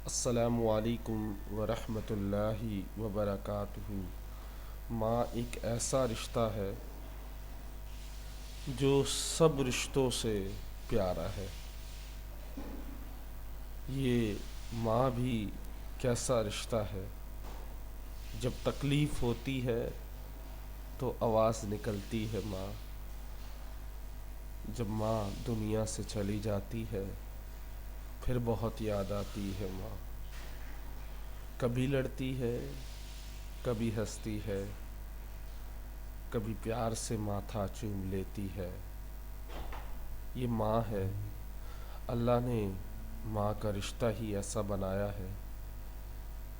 السلام علیکم ورحمۃ اللہ وبرکاتہ۔ ماں ایک ایسا رشتہ ہے جو سب رشتوں سے پیارا ہے۔ یہ ماں بھی کیسا رشتہ ہے، جب تکلیف ہوتی ہے تو آواز نکلتی ہے ماں، جب ماں دنیا سے چلی جاتی ہے پھر بہت یاد آتی ہے ماں۔ کبھی لڑتی ہے، کبھی ہنستی ہے، کبھی پیار سے ماتھا چوم لیتی ہے۔ یہ ماں ہے، اللہ نے ماں کا رشتہ ہی ایسا بنایا ہے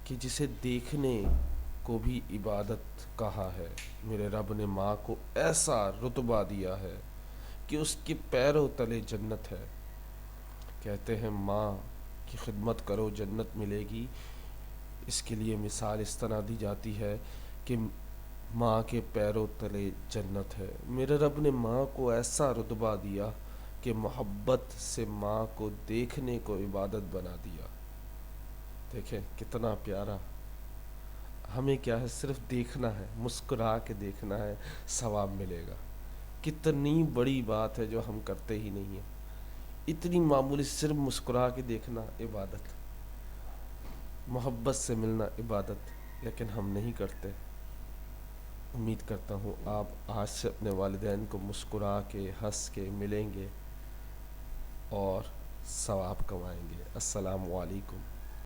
کہ جسے دیکھنے کو بھی عبادت کہا ہے۔ میرے رب نے ماں کو ایسا رتبہ دیا ہے کہ اس کے پیروں تلے جنت ہے۔ کہتے ہیں ماں کی خدمت کرو جنت ملے گی۔ اس کے لیے مثال اس طرح دی جاتی ہے کہ ماں کے پیروں تلے جنت ہے۔ میرے رب نے ماں کو ایسا رتبہ دیا کہ محبت سے ماں کو دیکھنے کو عبادت بنا دیا۔ دیکھیں کتنا پیارا۔ ہمیں کیا ہے، صرف دیکھنا ہے، مسکرا کے دیکھنا ہے، ثواب ملے گا۔ کتنی بڑی بات ہے جو ہم کرتے ہی نہیں ہیں۔ اتنی معمولی، صرف مسکرا کے دیکھنا عبادت، محبت سے ملنا عبادت، لیکن ہم نہیں کرتے۔ امید کرتا ہوں آپ آج سے اپنے والدین کو مسکرا کے ہنس کے ملیں گے اور ثواب کمائیں گے۔ السلام علیکم۔